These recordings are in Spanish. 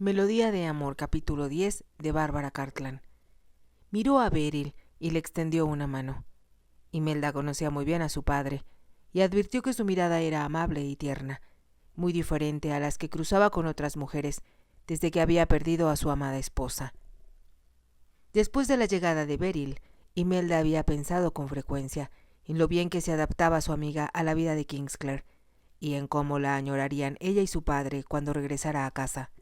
Melodía de amor, capítulo 10, de Bárbara Cartland. Miró a Beryl y le extendió una mano. Imelda conocía muy bien a su padre y advirtió que su mirada era amable y tierna, muy diferente a las que cruzaba con otras mujeres desde que había perdido a su amada esposa. Después de la llegada de Beryl, Imelda había pensado con frecuencia en lo bien que se adaptaba su amiga a la vida de Kingsclere y en cómo la añorarían ella y su padre cuando regresara a casa.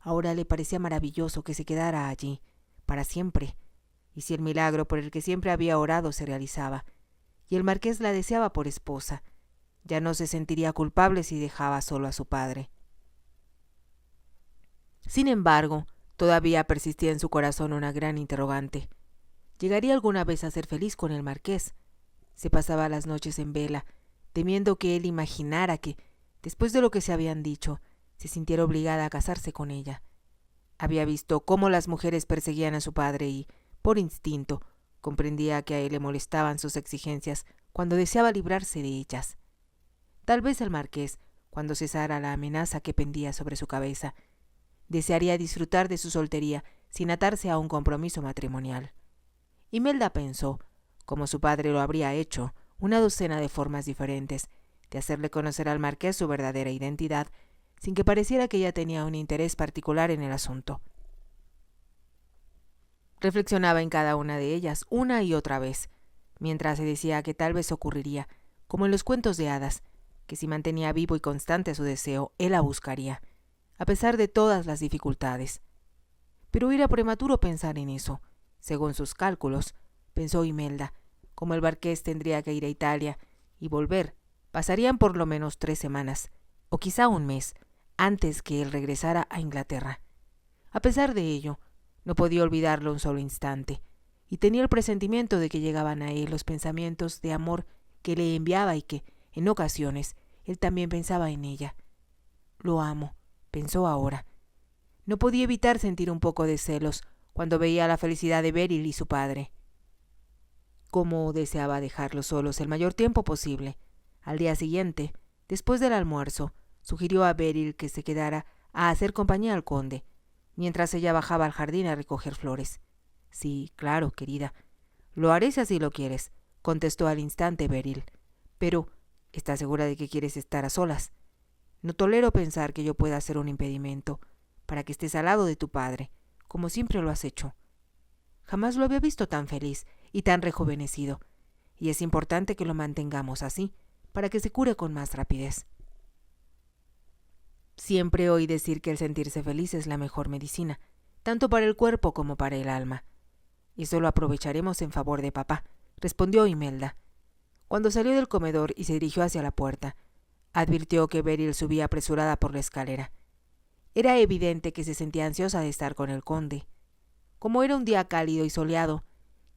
Ahora le parecía maravilloso que se quedara allí, para siempre, y si el milagro por el que siempre había orado se realizaba, y el marqués la deseaba por esposa, ya no se sentiría culpable si dejaba solo a su padre. Sin embargo, todavía persistía en su corazón una gran interrogante. ¿Llegaría alguna vez a ser feliz con el marqués? Se pasaba las noches en vela, temiendo que él imaginara que, después de lo que se habían dicho, se sintiera obligada a casarse con ella. Había visto cómo las mujeres perseguían a su padre y, por instinto, comprendía que a él le molestaban sus exigencias cuando deseaba librarse de ellas. Tal vez el marqués, cuando cesara la amenaza que pendía sobre su cabeza, desearía disfrutar de su soltería sin atarse a un compromiso matrimonial. Imelda pensó, como su padre lo habría hecho, una docena de formas diferentes de hacerle conocer al marqués su verdadera identidad, sin que pareciera que ella tenía un interés particular en el asunto. Reflexionaba en cada una de ellas una y otra vez, mientras se decía que tal vez ocurriría, como en los cuentos de hadas, que si mantenía vivo y constante su deseo, él la buscaría, a pesar de todas las dificultades. Pero era prematuro pensar en eso. Según sus cálculos, pensó Imelda, como el marqués tendría que ir a Italia y volver, pasarían por lo menos 3 semanas, o quizá un mes, antes que él regresara a Inglaterra. A pesar de ello, no podía olvidarlo un solo instante, y tenía el presentimiento de que llegaban a él los pensamientos de amor que le enviaba y que, en ocasiones, él también pensaba en ella. Lo amo, pensó ahora. No podía evitar sentir un poco de celos cuando veía la felicidad de Beryl y su padre. Cómo deseaba dejarlos solos el mayor tiempo posible. Al día siguiente, después del almuerzo, sugirió a Beryl que se quedara a hacer compañía al conde, mientras ella bajaba al jardín a recoger flores. Sí, claro, querida. Lo haré si así lo quieres, contestó al instante Beryl. Pero, ¿estás segura de que quieres estar a solas? No tolero pensar que yo pueda ser un impedimento para que estés al lado de tu padre, como siempre lo has hecho. Jamás lo había visto tan feliz y tan rejuvenecido, y es importante que lo mantengamos así, para que se cure con más rapidez. Siempre oí decir que el sentirse feliz es la mejor medicina, tanto para el cuerpo como para el alma. Y eso lo aprovecharemos en favor de papá, respondió Imelda. Cuando salió del comedor y se dirigió hacia la puerta, advirtió que Beryl subía apresurada por la escalera. Era evidente que se sentía ansiosa de estar con el conde. Como era un día cálido y soleado,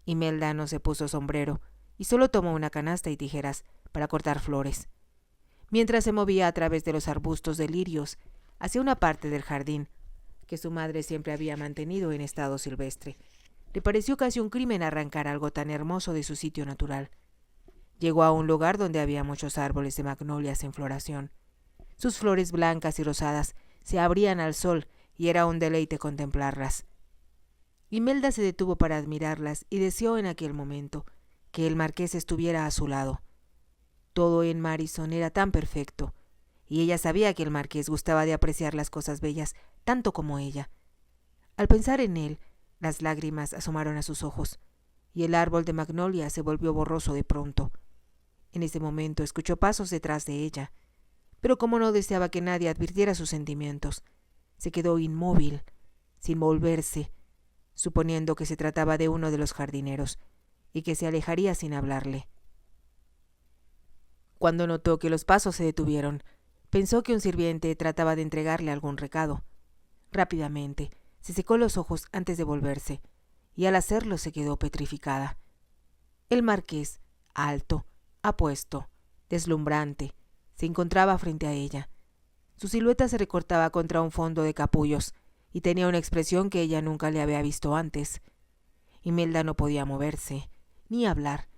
Imelda no se puso sombrero y solo tomó una canasta y tijeras para cortar flores. Mientras se movía a través de los arbustos de lirios hacia una parte del jardín que su madre siempre había mantenido en estado silvestre, le pareció casi un crimen arrancar algo tan hermoso de su sitio natural. Llegó a un lugar donde había muchos árboles de magnolias en floración. Sus flores blancas y rosadas se abrían al sol y era un deleite contemplarlas. Imelda se detuvo para admirarlas y deseó en aquel momento que el marqués estuviera a su lado. Todo en Madison era tan perfecto, y ella sabía que el marqués gustaba de apreciar las cosas bellas tanto como ella. Al pensar en él, las lágrimas asomaron a sus ojos, y el árbol de magnolia se volvió borroso de pronto. En ese momento escuchó pasos detrás de ella, pero como no deseaba que nadie advirtiera sus sentimientos, se quedó inmóvil, sin volverse, suponiendo que se trataba de uno de los jardineros, y que se alejaría sin hablarle. Cuando notó que los pasos se detuvieron, pensó que un sirviente trataba de entregarle algún recado. Rápidamente se secó los ojos antes de volverse, y al hacerlo se quedó petrificada. El marqués, alto, apuesto, deslumbrante, se encontraba frente a ella. Su silueta se recortaba contra un fondo de capullos y tenía una expresión que ella nunca le había visto antes. Imelda no podía moverse, ni hablar,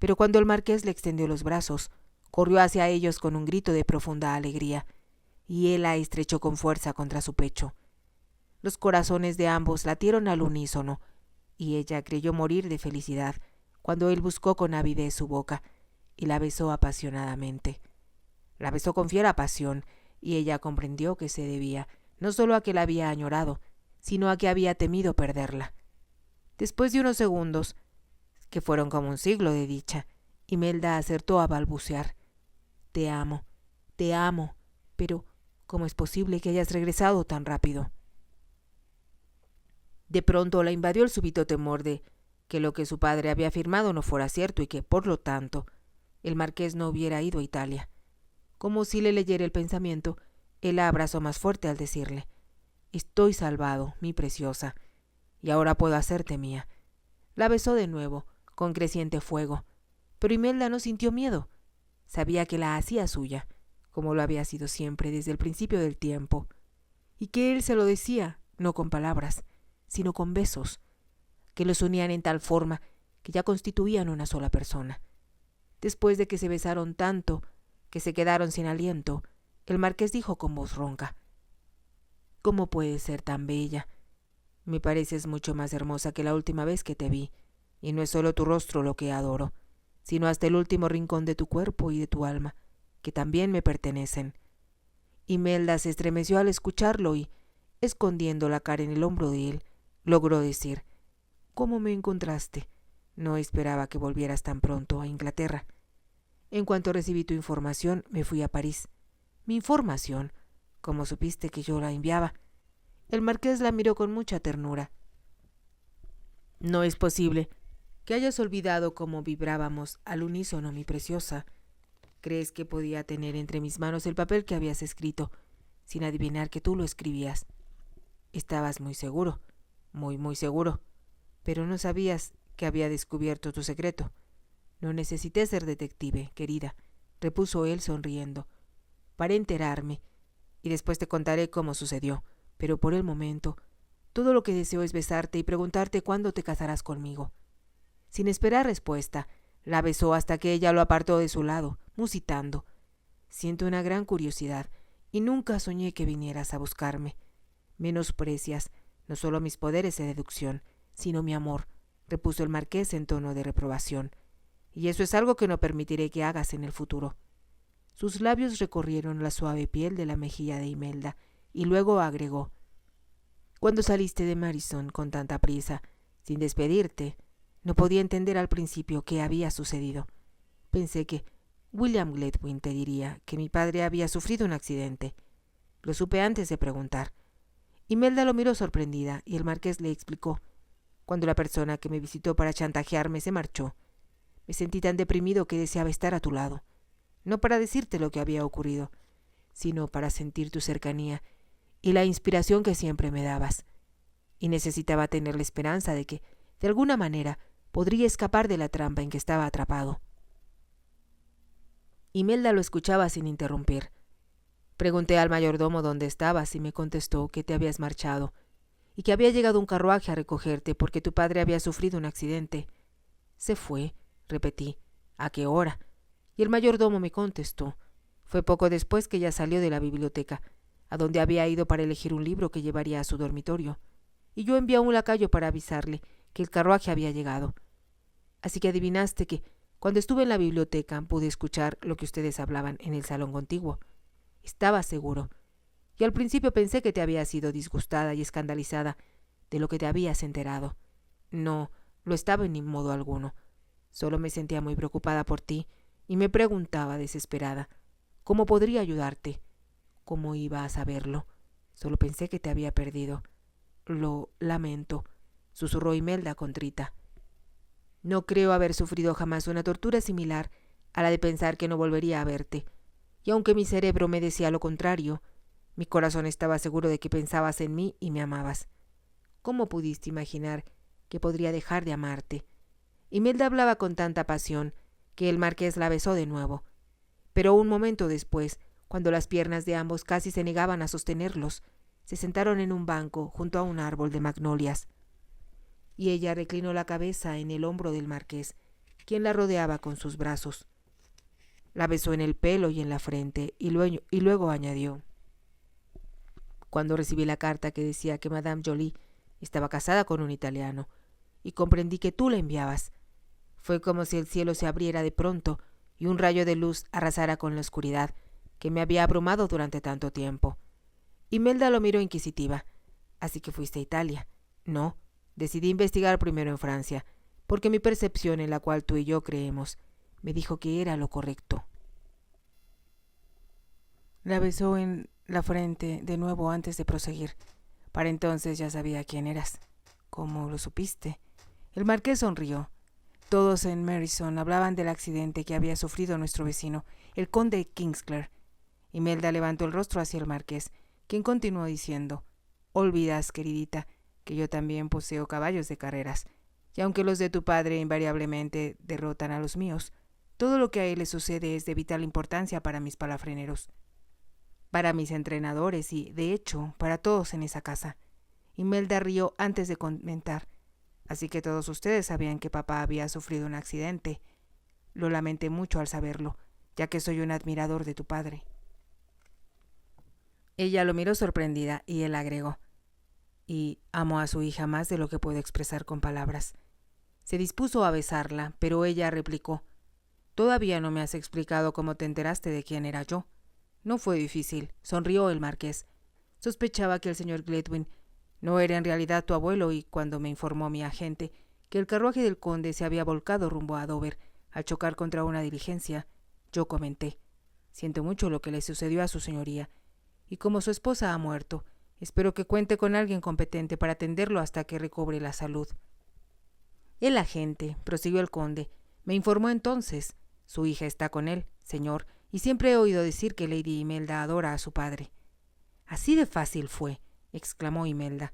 pero cuando el marqués le extendió los brazos, corrió hacia ellos con un grito de profunda alegría, y él la estrechó con fuerza contra su pecho. Los corazones de ambos latieron al unísono, y ella creyó morir de felicidad cuando él buscó con avidez su boca y la besó apasionadamente. La besó con fiera pasión, y ella comprendió que se debía no solo a que la había añorado, sino a que había temido perderla. Después de unos segundos, que fueron como un siglo de dicha, Imelda acertó a balbucear: te amo, pero ¿cómo es posible que hayas regresado tan rápido? De pronto la invadió el súbito temor de que lo que su padre había afirmado no fuera cierto y que, por lo tanto, el marqués no hubiera ido a Italia. Como si le leyera el pensamiento, él la abrazó más fuerte al decirle: estoy salvado, mi preciosa, y ahora puedo hacerte mía. La besó de nuevo, con creciente fuego, pero Imelda no sintió miedo. Sabía que la hacía suya, como lo había sido siempre desde el principio del tiempo, y que él se lo decía, no con palabras, sino con besos, que los unían en tal forma que ya constituían una sola persona. Después de que se besaron tanto, que se quedaron sin aliento, el marqués dijo con voz ronca: ¿cómo puedes ser tan bella? Me pareces mucho más hermosa que la última vez que te vi, y no es solo tu rostro lo que adoro, sino hasta el último rincón de tu cuerpo y de tu alma, que también me pertenecen. Imelda se estremeció al escucharlo y, escondiendo la cara en el hombro de él, logró decir: ¿cómo me encontraste? No esperaba que volvieras tan pronto a Inglaterra. En cuanto recibí tu información, me fui a París. ¿Mi información? ¿Cómo supiste que yo la enviaba? El marqués la miró con mucha ternura. No es posible que hayas olvidado cómo vibrábamos al unísono, mi preciosa. ¿Crees que podía tener entre mis manos el papel que habías escrito, sin adivinar que tú lo escribías? Estabas muy seguro, muy seguro, pero no sabías que había descubierto tu secreto. No necesité ser detective, querida, repuso él sonriendo, para enterarme, y después te contaré cómo sucedió, pero por el momento, todo lo que deseo es besarte y preguntarte cuándo te casarás conmigo. Sin esperar respuesta, la besó hasta que ella lo apartó de su lado, musitando: siento una gran curiosidad, y nunca soñé que vinieras a buscarme. Menosprecias no solo mis poderes de deducción, sino mi amor, repuso el marqués en tono de reprobación, y eso es algo que no permitiré que hagas en el futuro. Sus labios recorrieron la suave piel de la mejilla de Imelda, y luego agregó: cuando saliste de Madison con tanta prisa, sin despedirte, no podía entender al principio qué había sucedido. Pensé que William Gladwin te diría que mi padre había sufrido un accidente. Lo supe antes de preguntar. Imelda lo miró sorprendida y el marqués le explicó: cuando la persona que me visitó para chantajearme se marchó, me sentí tan deprimido que deseaba estar a tu lado, no para decirte lo que había ocurrido, sino para sentir tu cercanía y la inspiración que siempre me dabas, y necesitaba tener la esperanza de que, de alguna manera, podría escapar de la trampa en que estaba atrapado. Imelda lo escuchaba sin interrumpir. Pregunté al mayordomo dónde estabas y me contestó que te habías marchado y que había llegado un carruaje a recogerte porque tu padre había sufrido un accidente. Se fue, repetí. ¿A qué hora? Y el mayordomo me contestó: fue poco después que ya salió de la biblioteca, a donde había ido para elegir un libro que llevaría a su dormitorio, y yo envié a un lacayo para avisarle que el carruaje había llegado. Así que adivinaste que, cuando estuve en la biblioteca, pude escuchar lo que ustedes hablaban en el salón contiguo. Estaba seguro, y al principio pensé que te habías sido disgustada y escandalizada de lo que te habías enterado. No, lo estaba en modo alguno. Solo me sentía muy preocupada por ti y me preguntaba desesperada cómo podría ayudarte. ¿Cómo iba a saberlo? Solo pensé que te había perdido. Lo lamento, susurró Imelda contrita. No creo haber sufrido jamás una tortura similar a la de pensar que no volvería a verte, y aunque mi cerebro me decía lo contrario, mi corazón estaba seguro de que pensabas en mí y me amabas. ¿Cómo pudiste imaginar que podría dejar de amarte? Imelda hablaba con tanta pasión que el marqués la besó de nuevo, pero un momento después, cuando las piernas de ambos casi se negaban a sostenerlos, se sentaron en un banco junto a un árbol de magnolias, y ella reclinó la cabeza en el hombro del marqués, quien la rodeaba con sus brazos. La besó en el pelo y en la frente, y luego añadió: cuando recibí la carta que decía que Madame Jolie estaba casada con un italiano, y comprendí que tú la enviabas. Fue como si el cielo se abriera de pronto y un rayo de luz arrasara con la oscuridad que me había abrumado durante tanto tiempo. Imelda lo miró inquisitiva. «¿Así que fuiste a Italia?» «No, decidí investigar primero en Francia, porque mi percepción, en la cual tú y yo creemos, me dijo que era lo correcto». La besó en la frente de nuevo antes de proseguir. «Para entonces ya sabía quién eras». «¿Cómo lo supiste?» El marqués sonrió. Todos en Marison hablaban del accidente que había sufrido nuestro vecino, el conde Kingsclere. Imelda levantó el rostro hacia el marqués, quien continuó diciendo: «Olvidas, queridita, que yo también poseo caballos de carreras, y aunque los de tu padre invariablemente derrotan a los míos, todo lo que a él le sucede es de vital importancia para mis palafreneros, para mis entrenadores y, de hecho, para todos en esa casa». Imelda rió antes de comentar: «Así que todos ustedes sabían que papá había sufrido un accidente. Lo lamenté mucho al saberlo, ya que soy un admirador de tu padre». Ella lo miró sorprendida y él agregó: «Y amo a su hija más de lo que puedo expresar con palabras». Se dispuso a besarla, pero ella replicó: «Todavía no me has explicado cómo te enteraste de quién era yo». «No fue difícil», sonrió el marqués. «Sospechaba que el señor Gledwin no era en realidad tu abuelo, y cuando me informó mi agente que el carruaje del conde se había volcado rumbo a Dover al chocar contra una diligencia, yo comenté: siento mucho lo que le sucedió a su señoría, y como su esposa ha muerto, espero que cuente con alguien competente para atenderlo hasta que recobre la salud». «El agente», prosiguió el conde, «me informó entonces. Su hija está con él, señor, y siempre he oído decir que Lady Imelda adora a su padre». «Así de fácil fue», exclamó Imelda.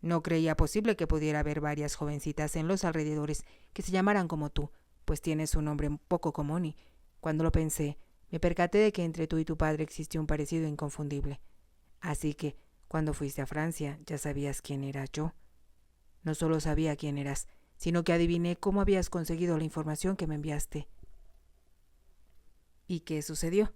«No creía posible que pudiera haber varias jovencitas en los alrededores que se llamaran como tú, pues tienes un nombre poco común, y cuando lo pensé, me percaté de que entre tú y tu padre existió un parecido inconfundible. Así que, cuando fuiste a Francia, ya sabías quién era yo». «No solo sabía quién eras, sino que adiviné cómo habías conseguido la información que me enviaste». «¿Y qué sucedió?»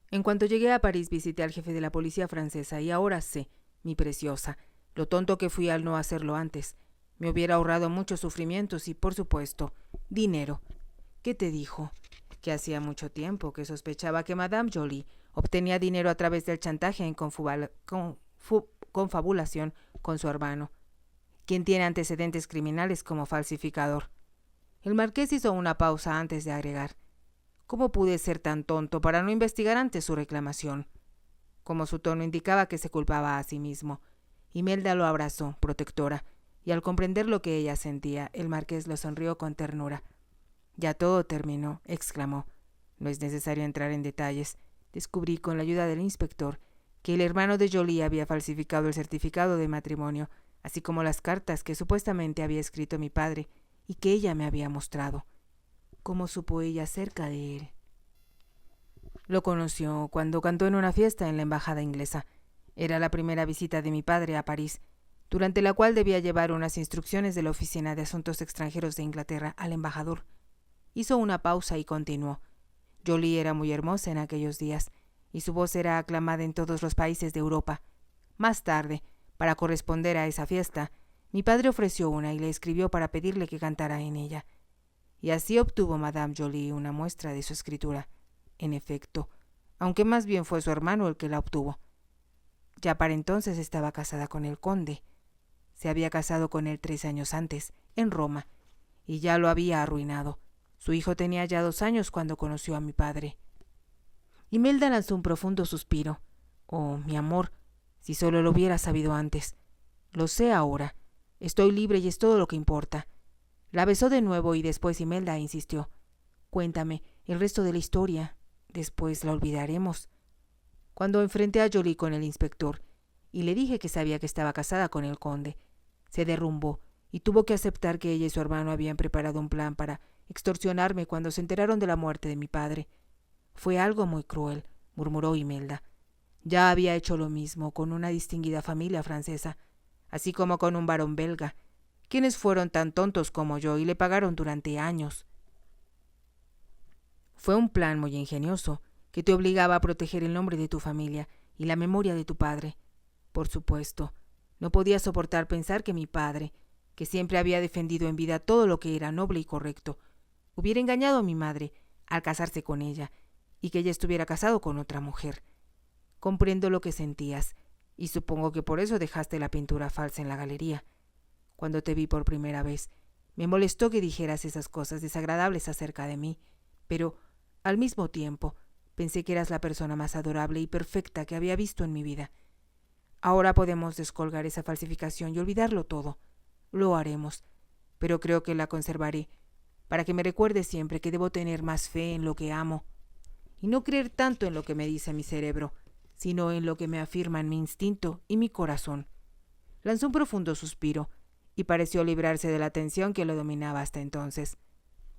«En cuanto llegué a París visité al jefe de la policía francesa, y ahora sé, mi preciosa, lo tonto que fui al no hacerlo antes. Me hubiera ahorrado muchos sufrimientos y, por supuesto, dinero». «¿Qué te dijo?» «Que hacía mucho tiempo que sospechaba que Madame Jolie obtenía dinero a través del chantaje en confabulación con su hermano, quien tiene antecedentes criminales como falsificador». El marqués hizo una pausa antes de agregar: «¿Cómo pude ser tan tonto para no investigar antes su reclamación?». Como su tono indicaba que se culpaba a sí mismo, Imelda lo abrazó, protectora, y al comprender lo que ella sentía, el marqués lo sonrió con ternura. «Ya todo terminó», exclamó. «No es necesario entrar en detalles. Descubrí, con la ayuda del inspector, que el hermano de Jolie había falsificado el certificado de matrimonio, así como las cartas que supuestamente había escrito mi padre y que ella me había mostrado». «¿Cómo supo ella acerca de él?» «Lo conoció cuando cantó en una fiesta en la embajada inglesa. Era la primera visita de mi padre a París, durante la cual debía llevar unas instrucciones de la Oficina de Asuntos Extranjeros de Inglaterra al embajador». Hizo una pausa y continuó: «Jolie era muy hermosa en aquellos días, y su voz era aclamada en todos los países de Europa. Más tarde, para corresponder a esa fiesta, mi padre ofreció una y le escribió para pedirle que cantara en ella. Y así obtuvo Madame Jolie una muestra de su escritura. En efecto, aunque más bien fue su hermano el que la obtuvo. Ya para entonces estaba casada con el conde. Se había casado con él 3 años antes, en Roma, y ya lo había arruinado. Su hijo tenía ya 2 años cuando conoció a mi padre». Imelda lanzó un profundo suspiro. «Oh, mi amor, si solo lo hubiera sabido antes. Lo sé ahora. Estoy libre y es todo lo que importa». La besó de nuevo y después Imelda insistió: «Cuéntame el resto de la historia. Después la olvidaremos». Cuando enfrenté a Jolie con el inspector y le dije que sabía que estaba casada con el conde, se derrumbó y tuvo que aceptar que ella y su hermano habían preparado un plan para extorsionarme cuando se enteraron de la muerte de mi padre. «Fue algo muy cruel», murmuró Imelda. «Ya había hecho lo mismo con una distinguida familia francesa, así como con un varón belga, quienes fueron tan tontos como yo y le pagaron durante años. Fue un plan muy ingenioso, que te obligaba a proteger el nombre de tu familia y la memoria de tu padre. Por supuesto, no podía soportar pensar que mi padre, que siempre había defendido en vida todo lo que era noble y correcto, hubiera engañado a mi madre al casarse con ella y que ella estuviera casado con otra mujer. Comprendo lo que sentías y supongo que por eso dejaste la pintura falsa en la galería. Cuando te vi por primera vez, me molestó que dijeras esas cosas desagradables acerca de mí, pero, al mismo tiempo, pensé que eras la persona más adorable y perfecta que había visto en mi vida. Ahora podemos descolgar esa falsificación y olvidarlo todo. Lo haremos, pero creo que la conservaré, para que me recuerde siempre que debo tener más fe en lo que amo, y no creer tanto en lo que me dice mi cerebro, sino en lo que me afirman mi instinto y mi corazón. Lanzó un profundo suspiro, y pareció librarse de la tensión que lo dominaba hasta entonces.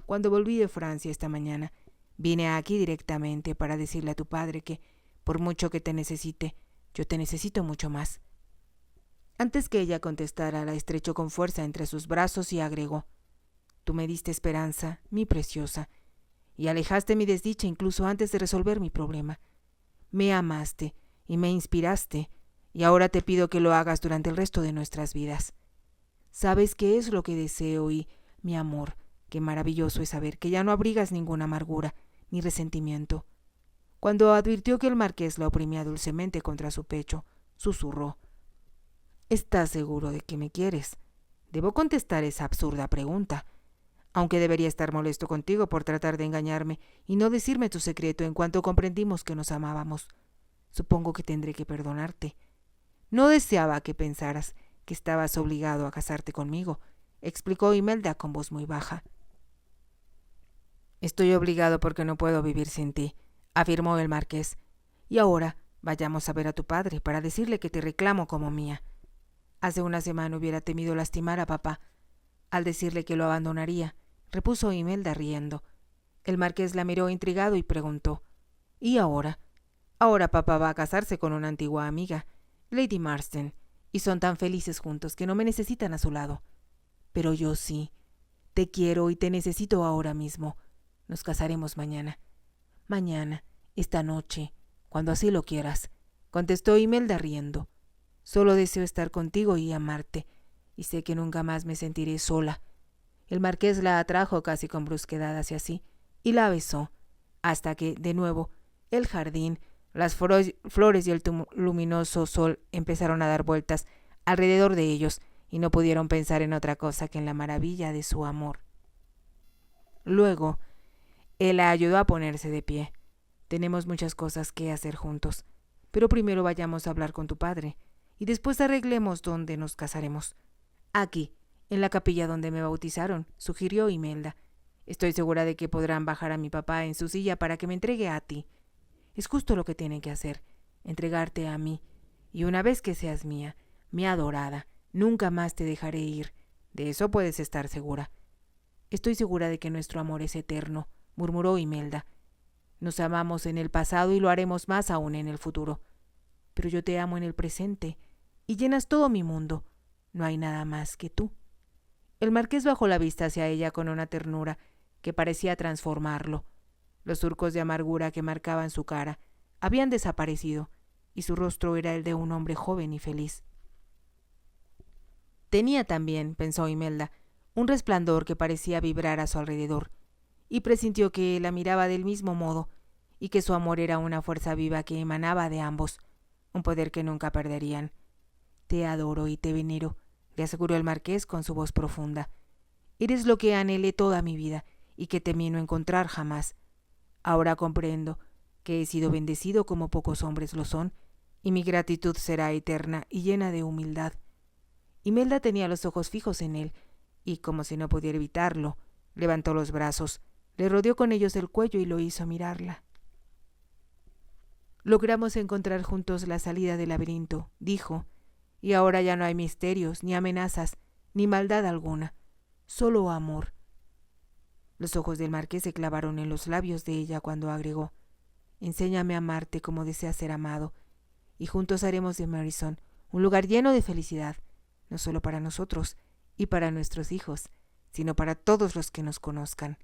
Cuando volví de Francia esta mañana, vine aquí directamente para decirle a tu padre que, por mucho que te necesite, yo te necesito mucho más. Antes que ella contestara, la estrechó con fuerza entre sus brazos y agregó: Tú me diste esperanza, mi preciosa, y alejaste mi desdicha incluso antes de resolver mi problema. Me amaste y me inspiraste, y ahora te pido que lo hagas durante el resto de nuestras vidas. Sabes qué es lo que deseo y, mi amor, qué maravilloso es saber que ya no abrigas ninguna amargura ni resentimiento. Cuando advirtió que el marqués la oprimía dulcemente contra su pecho, susurró: ¿Estás seguro de que me quieres? Debo contestar esa absurda pregunta, aunque debería estar molesto contigo por tratar de engañarme y no decirme tu secreto en cuanto comprendimos que nos amábamos. Supongo que tendré que perdonarte. No deseaba que pensaras que estabas obligado a casarte conmigo, explicó Imelda con voz muy baja. Estoy obligado porque no puedo vivir sin ti, afirmó el marqués. Y ahora vayamos a ver a tu padre para decirle que te reclamo como mía. Hace una semana hubiera temido lastimar a papá al decirle que lo abandonaría, repuso Imelda riendo. El marqués la miró intrigado y preguntó: ¿Y ahora? Ahora papá va a casarse con una antigua amiga, Lady Marsden, y son tan felices juntos que no me necesitan a su lado. Pero yo sí. Te quiero y te necesito ahora mismo. Nos casaremos mañana. Mañana, esta noche, cuando así lo quieras, contestó Imelda riendo. Solo deseo estar contigo y amarte, y sé que nunca más me sentiré sola. El marqués la atrajo casi con brusquedad hacia sí y la besó, hasta que, de nuevo, el jardín, las flores y el luminoso sol empezaron a dar vueltas alrededor de ellos y no pudieron pensar en otra cosa que en la maravilla de su amor. Luego, él la ayudó a ponerse de pie. Tenemos muchas cosas que hacer juntos, pero primero vayamos a hablar con tu padre y después arreglemos dónde nos casaremos. Aquí, en la capilla donde me bautizaron, sugirió Imelda. Estoy segura de que podrán bajar a mi papá en su silla para que me entregue a ti. Es justo lo que tienen que hacer, entregarte a mí, y una vez que seas mía, mi adorada, nunca más te dejaré ir. De eso puedes estar segura. Estoy segura de que nuestro amor es eterno, murmuró Imelda. Nos amamos en el pasado y lo haremos más aún en el futuro. Pero yo te amo en el presente y llenas todo mi mundo. No hay nada más que tú. El marqués bajó la vista hacia ella con una ternura que parecía transformarlo. Los surcos de amargura que marcaban su cara habían desaparecido y su rostro era el de un hombre joven y feliz. Tenía también, pensó Imelda, un resplandor que parecía vibrar a su alrededor, y presintió que la miraba del mismo modo y que su amor era una fuerza viva que emanaba de ambos, un poder que nunca perderían. Te adoro y te venero, le aseguró el marqués con su voz profunda. Eres lo que anhelé toda mi vida y que temí no encontrar jamás. Ahora comprendo que he sido bendecido como pocos hombres lo son, y mi gratitud será eterna y llena de humildad. Imelda tenía los ojos fijos en él, y como si no pudiera evitarlo, levantó los brazos, le rodeó con ellos el cuello y lo hizo mirarla. Logramos encontrar juntos la salida del laberinto, dijo, y ahora ya no hay misterios, ni amenazas, ni maldad alguna, solo amor. Los ojos del marqués se clavaron en los labios de ella cuando agregó: enséñame a amarte como deseas ser amado, y juntos haremos de Meryton un lugar lleno de felicidad, no solo para nosotros y para nuestros hijos, sino para todos los que nos conozcan.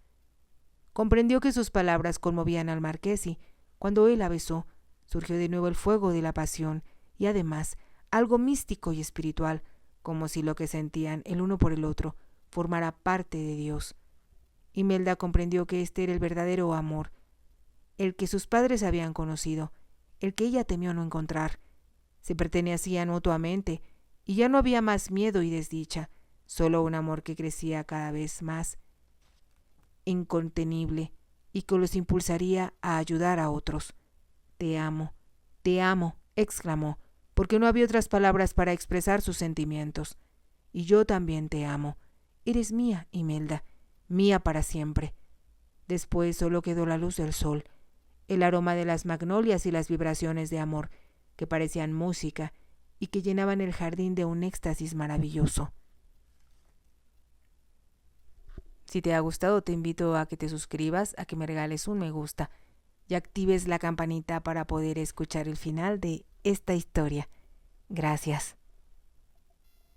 Comprendió que sus palabras conmovían al marqués y, cuando él la besó, surgió de nuevo el fuego de la pasión y además algo místico y espiritual, como si lo que sentían el uno por el otro formara parte de Dios. Imelda comprendió que este era el verdadero amor, el que sus padres habían conocido, el que ella temió no encontrar. Se pertenecían mutuamente y ya no había más miedo y desdicha, solo un amor que crecía cada vez más incontenible y que los impulsaría a ayudar a otros. Te amo, exclamó, porque no había otras palabras para expresar sus sentimientos. Y yo también te amo. Eres mía, Imelda, mía para siempre. Después solo quedó la luz del sol, el aroma de las magnolias y las vibraciones de amor que parecían música y que llenaban el jardín de un éxtasis maravilloso. Si te ha gustado, te invito a que te suscribas, a que me regales un me gusta y actives la campanita para poder escuchar el final de esta historia. Gracias.